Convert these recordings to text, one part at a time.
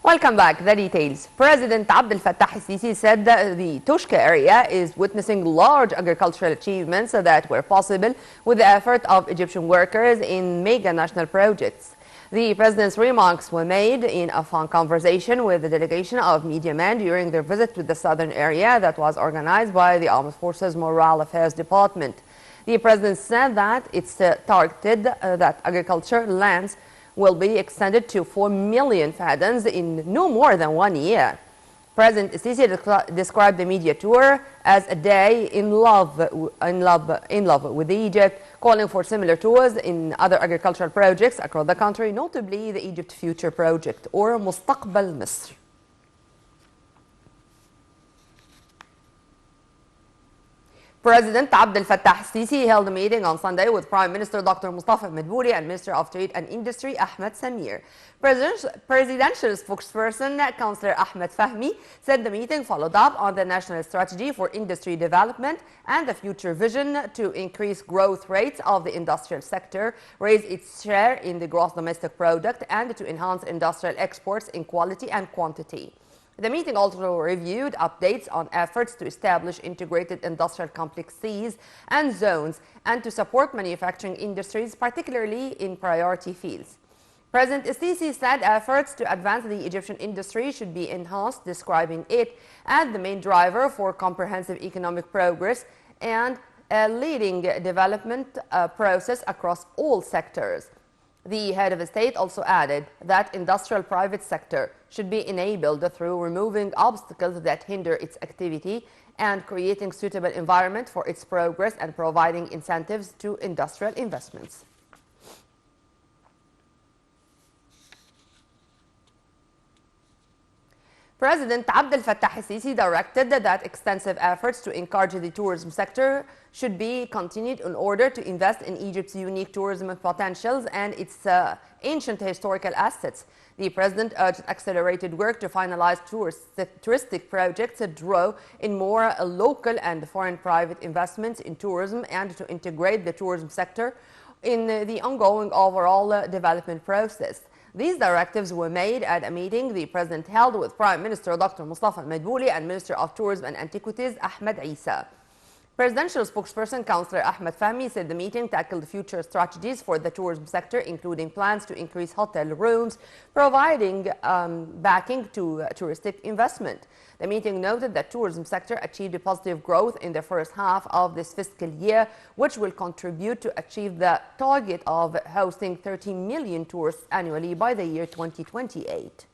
Welcome back. The details. President Abdel Fattah al-Sisi said that the Toshka area is witnessing large agricultural achievements that were possible with the effort of Egyptian workers in mega national projects. The president's remarks were made in a phone conversation with a delegation of media men during their visit to the southern area that was organized by the Armed Forces Morale Affairs Department. The president said that it's targeted that agriculture lands will be extended to 4 million fadans in no more than 1 year. President Sisi described the media tour as a day in love with Egypt, calling for similar tours in other agricultural projects across the country, notably the Egypt Future Project or مستقبل مصر. President Abdel Fattah al-Sisi held a meeting on Sunday with Prime Minister Dr. Mustafa Madbouli and Minister of Trade and Industry Ahmed Samir. Presidential spokesperson Councillor Ahmed Fahmy said the meeting followed up on the national strategy for industry development and the future vision to increase growth rates of the industrial sector, raise its share in the gross domestic product, and to enhance industrial exports in quality and quantity. The meeting also reviewed updates on efforts to establish integrated industrial complexes and zones and to support manufacturing industries, particularly in priority fields. President Sisi said efforts to advance the Egyptian industry should be enhanced, describing it as the main driver for comprehensive economic progress and a leading development process across all sectors. The head of state also added that industrial private sector should be enabled through removing obstacles that hinder its activity and creating suitable environment for its progress and providing incentives to industrial investments. President Abdel Fattah al-Sisi directed that extensive efforts to encourage the tourism sector should be continued in order to invest in Egypt's unique tourism potentials and its ancient historical assets. The president urged accelerated work to finalize touristic projects that draw in more local and foreign private investments in tourism and to integrate the tourism sector in the ongoing overall development process. These directives were made at a meeting the president held with Prime Minister Dr. Mustafa Madbouli and Minister of Tourism and Antiquities Ahmed Isa. Presidential spokesperson Councillor Ahmed Fahmy said the meeting tackled future strategies for the tourism sector, including plans to increase hotel rooms, providing backing to touristic investment. The meeting noted that tourism sector achieved a positive growth in the first half of this fiscal year, which will contribute to achieve the target of hosting 13 million tourists annually by the year 2028.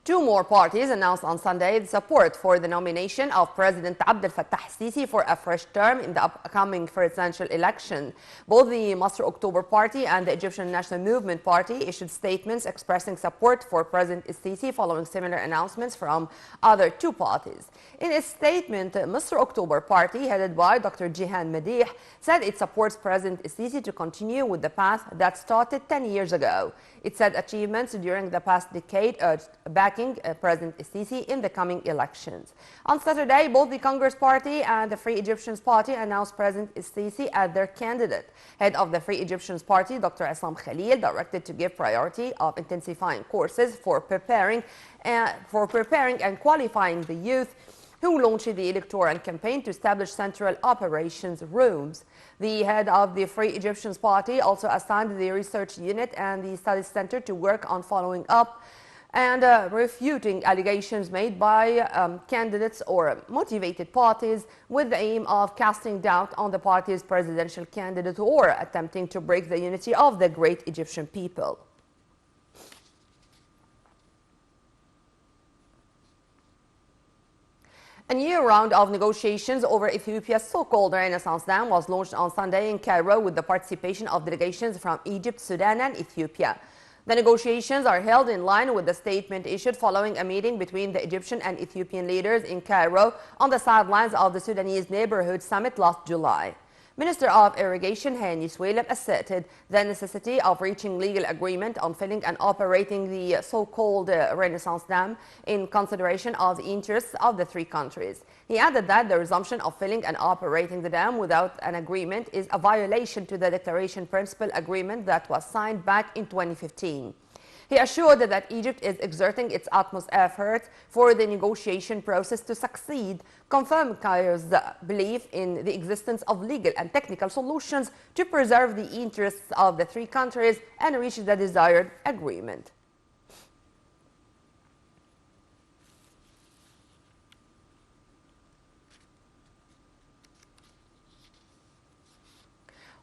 Two more parties announced on Sunday the support for the nomination of President Abdel Fattah al-Sisi for a fresh term in the upcoming presidential election. Both the Masr October Party and the Egyptian National Movement Party issued statements expressing support for President al-Sisi following similar announcements from other two parties. In its statement, Masr October Party, headed by Dr. Jihan Madih, said it supports President al-Sisi to continue with the path that started 10 years ago. It said achievements during the past decade urged backing President al-Sisi in the coming elections. On Saturday, both the Congress Party and the Free Egyptians Party announced President al-Sisi as their candidate. Head of the Free Egyptians Party, Dr. Assam Khalil, directed to give priority of intensifying courses for preparing and qualifying the youth, who launched the electoral campaign to establish central operations rooms. The head of the Free Egyptians Party also assigned the research unit and the studies center to work on following up and refuting allegations made by candidates or motivated parties with the aim of casting doubt on the party's presidential candidate or attempting to break the unity of the great Egyptian people. A new round of negotiations over Ethiopia's so-called Renaissance Dam was launched on Sunday in Cairo with the participation of delegations from Egypt, Sudan, and Ethiopia. The negotiations are held in line with the statement issued following a meeting between the Egyptian and Ethiopian leaders in Cairo on the sidelines of the Sudanese Neighborhood Summit last July. Minister of Irrigation Hani Suwailab asserted the necessity of reaching legal agreement on filling and operating the so-called Renaissance Dam in consideration of the interests of the three countries. He added that the resumption of filling and operating the dam without an agreement is a violation to the Declaration Principle Agreement that was signed back in 2015. He assured that Egypt is exerting its utmost effort for the negotiation process to succeed, confirming Cairo's belief in the existence of legal and technical solutions to preserve the interests of the three countries and reach the desired agreement.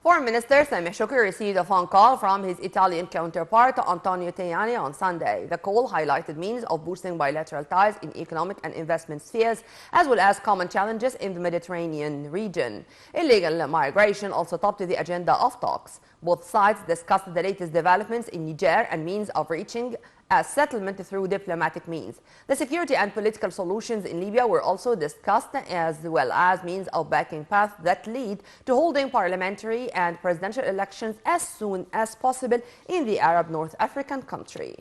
Foreign Minister Sameh Shukri received a phone call from his Italian counterpart Antonio Tajani on Sunday. The call highlighted means of boosting bilateral ties in economic and investment spheres, as well as common challenges in the Mediterranean region. Illegal migration also topped the agenda of talks. Both sides discussed the latest developments in Niger and means of reaching a settlement through diplomatic means. The security and political solutions in Libya were also discussed, as well as means of backing paths that lead to holding parliamentary and presidential elections as soon as possible in the Arab North African country.